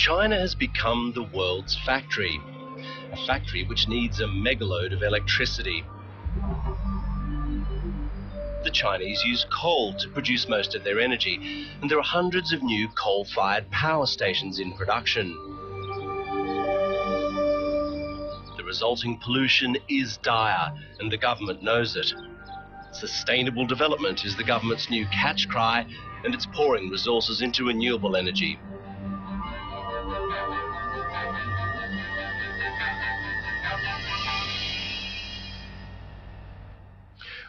China has become the world's factory, a factory which needs a megaload of electricity. The Chinese use coal to produce most of their energy, and there are hundreds of new coal-fired power stations in production. The resulting pollution is dire, and the government knows it. Sustainable development is the government's new catch cry, and it's pouring resources into renewable energy.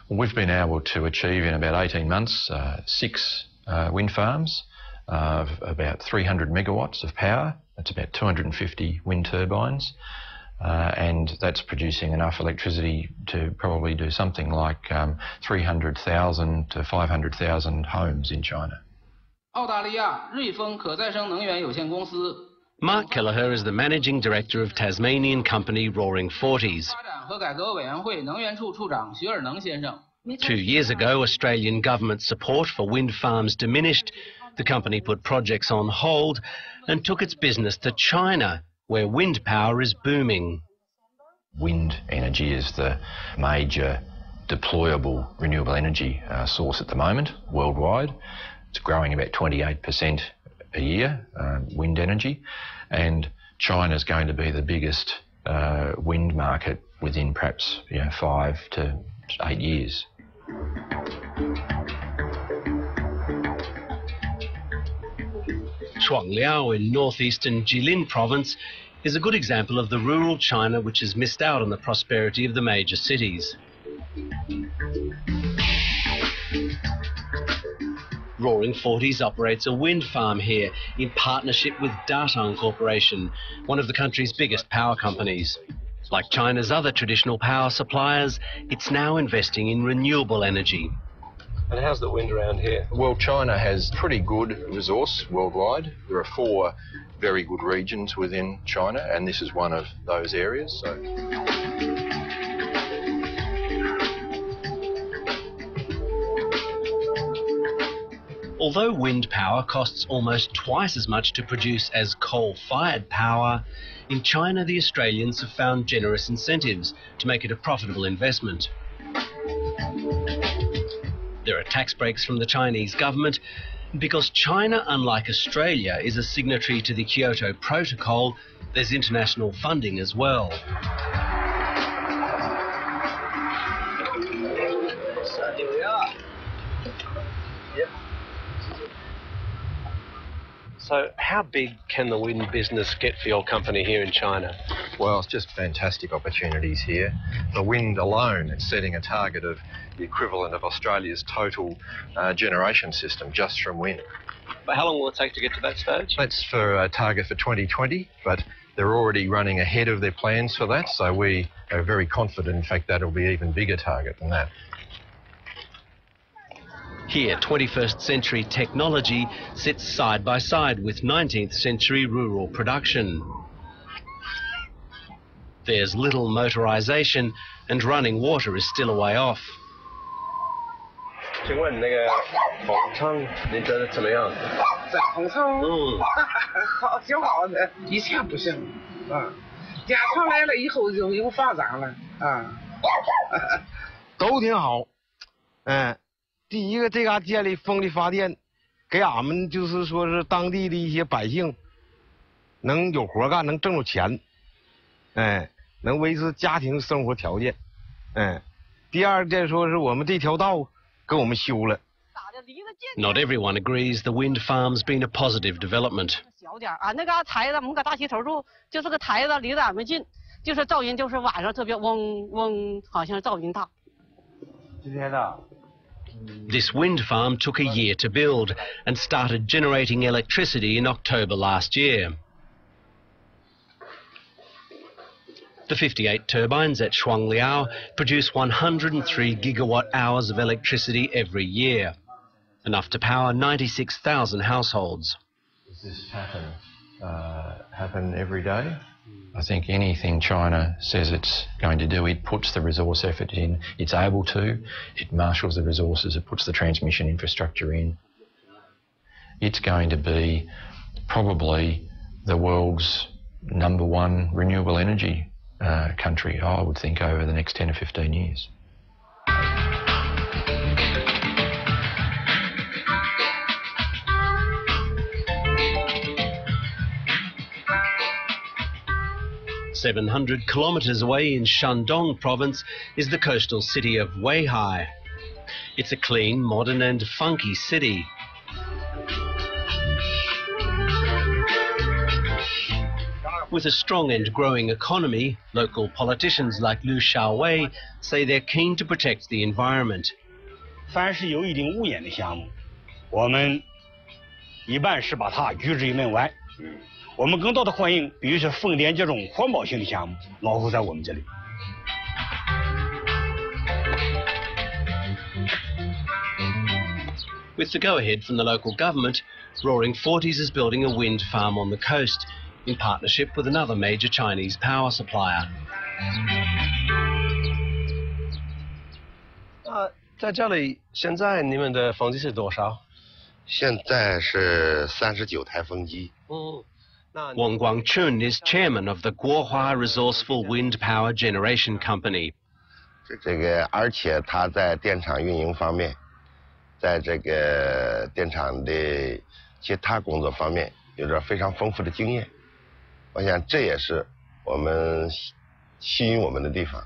We've been able to achieve in about 18 months 6 wind farms of about 300 megawatts of power. That's about 250 wind turbines, and that's producing enough electricity to probably do something like 300,000 to 500,000 homes in China. Mark Kelleher is the managing director of Tasmanian company Roaring Forties. 2 years ago, Australian government support for wind farms diminished. The company put projects on hold and took its business to China, where wind power is booming. Wind energy is the major deployable renewable energy source at the moment worldwide. It's growing about 28% a year, wind energy, and China's going to be the biggest wind market within perhaps 5 to 8 years. Shuangliao in northeastern Jilin province is a good example of the rural China which has missed out on the prosperity of the major cities. Roaring Forties operates a wind farm here in partnership with Datang Corporation, one of the country's biggest power companies. Like China's other traditional power suppliers, it's now investing in renewable energy. And how's the wind around here? Well, China has pretty good resource worldwide. There are 4 very good regions within China, and this is one of those areas. Although wind power costs almost twice as much to produce as coal-fired power, in China the Australians have found generous incentives to make it a profitable investment. There are tax breaks from the Chinese government, because China, unlike Australia, is a signatory to the Kyoto Protocol. There's international funding as well. So here we are. Yep. So how big can the wind business get for your company here in China? Well, it's just fantastic opportunities here. The wind alone, it's setting a target of the equivalent of Australia's total generation system just from wind. But how long will it take to get to that stage? That's for a target for 2020, but they're already running ahead of their plans for that, so we are very confident, in fact, that'll be an even bigger target than that. Here, 21st century technology sits side by side with 19th century rural production. There's little motorisation, and running water is still a way off. 请问那个冯昌，您觉得怎么样？在冯昌，好，挺好的，以前不行啊。电厂来了以后就有发展了啊，都挺好。第一个这嘎建立风力发电，给俺们就是说是当地的一些百姓能有活干，能挣着钱，能维持家庭生活条件。第二再说是我们这条道给我们修了。Not everyone agrees the wind farm's been a positive development. 小点啊，那个台子，我们搁大西头住，就是个台子，离得俺们近，就是噪音，就是晚上特别嗡嗡，好像噪音大。今天的。This wind farm took a year to build and started generating electricity in October last year. The 58 turbines at Shuangliao produce 103 gigawatt hours of electricity every year, enough to power 96,000 households. Does this happen every day? I think anything China says it's going to do, it puts the resource effort in. It's able to. It marshals the resources. It puts the transmission infrastructure in. It's going to be probably the world's #1 renewable energy country, I would think, over the next 10 or 15 years. "700 kilometres away in Shandong province is the coastal city of Weihai. It's a clean, modern and funky city. With a strong and growing economy, local politicians like Liu Xiaowei say they're keen to protect the environment. 凡是有一定污染的项目，我们一般是把它拒之门外。我们更多的欢迎，比如说风电这种环保性的项目，落户在我们这里。 With the go-ahead from the local government, Roaring Forties is building a wind farm on the coast in partnership with another major Chinese power supplier. 在这里，现在你们的风机是多少？现在是39台风机。Wang Guangchun is chairman of the Guohua Resourceful Wind Power Generation Company. 这个，而且他在电厂运营方面，在这个电厂的其他工作方面有着非常丰富的经验。我想这也是我们吸引我们的地方。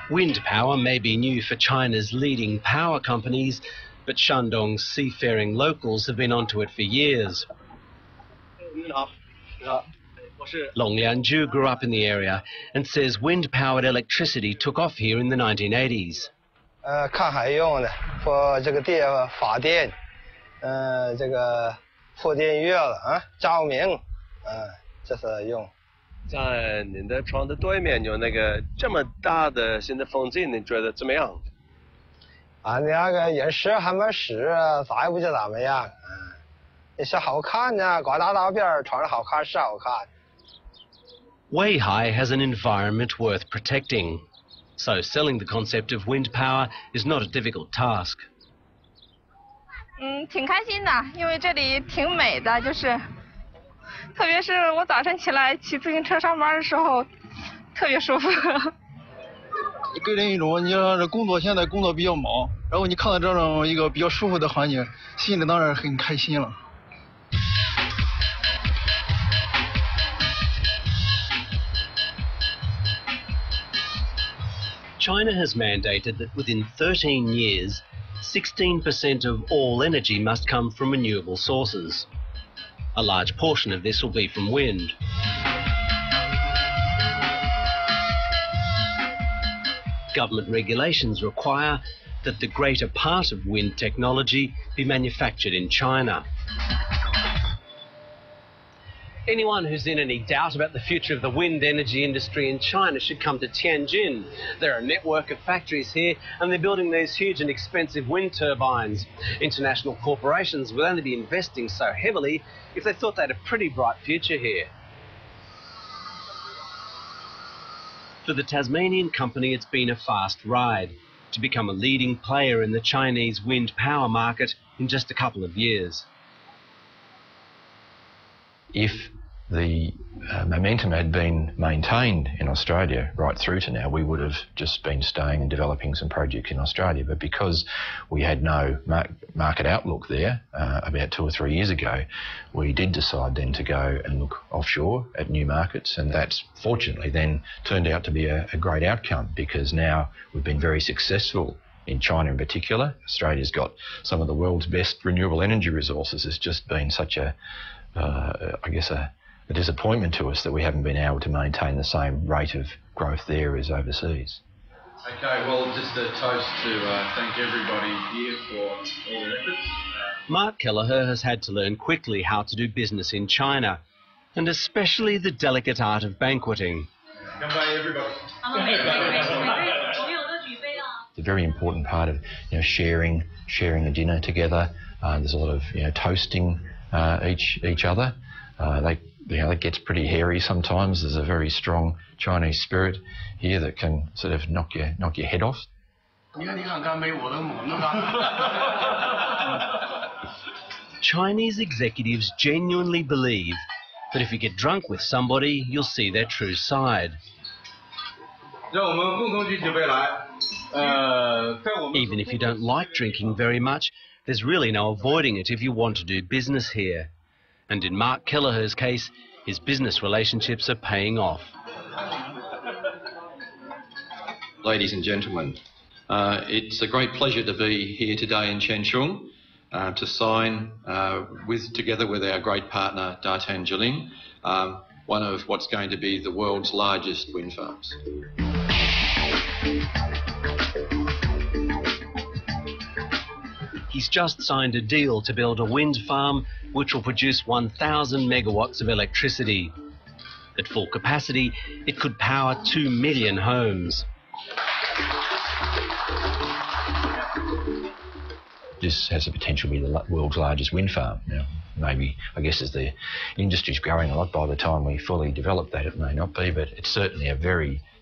Wind power may be new for China's leading power companies, but Shandong's seafaring locals have been onto it for years. Long Lianju grew up in the area and says wind-powered electricity took off here in the 1980s. 看海用的，或这个发电，这个破电热了啊，照明，这是用。 在您的床的对面有那个这么大的新的风机，你觉得怎么样？啊，那个人使还没使，咋也不就咋么样。也是好看呢，刮大边儿，穿着好看是好看。Weihai has an environment worth protecting, so selling the concept of wind power is not a difficult task. 挺开心的，因为这里挺美的，就是。 特别是我早晨起来骑自行车上班的时候，特别舒服。给人一种，你说这工作现在工作比较忙，然后你看到这种一个比较舒服的环境，心里当然很开心了。China has mandated that within 13 years, 16% of all energy must come from renewable sources. A large portion of this will be from wind. Government regulations require that the greater part of wind technology be manufactured in China. Anyone who's in any doubt about the future of the wind energy industry in China should come to Tianjin. There are a network of factories here and they're building these huge and expensive wind turbines. International corporations would only be investing so heavily if they thought they had a pretty bright future here. For the Tasmanian company, it's been a fast ride to become a leading player in the Chinese wind power market in just a couple of years. If the momentum had been maintained in Australia right through to now, we would have just been staying and developing some projects in Australia. But because we had no market outlook there about 2 or 3 years ago, we did decide then to go and look offshore at new markets, and that's fortunately then turned out to be a great outcome, because now we've been very successful in China in particular. Australia's got some of the world's best renewable energy resources. It's just been such a I guess a disappointment to us that we haven't been able to maintain the same rate of growth there as overseas. Okay, well, just a toast to thank everybody here for all their efforts. Mark Kelleher has had to learn quickly how to do business in China, and especially the delicate art of banqueting. Everybody. It's a very important part of sharing a dinner together. There's a lot of toasting each other. That gets pretty hairy sometimes. There's a very strong Chinese spirit here that can sort of knock your head off. Chinese executives genuinely believe that if you get drunk with somebody, you'll see their true side. Even if you don't like drinking very much, there's really no avoiding it if you want to do business here. And in Mark Kelleher's case, his business relationships are paying off. Ladies and gentlemen, it's a great pleasure to be here today in Changchun to sign, together with our great partner Datan Jiling, one of what's going to be the world's largest wind farms. He's just signed a deal to build a wind farm which will produce 1,000 megawatts of electricity. At full capacity, it could power 2 million homes. This has the potential to be the world's largest wind farm. Now, maybe, I guess, as the industry's growing a lot, by the time we fully develop that, it may not be, but it's certainly a very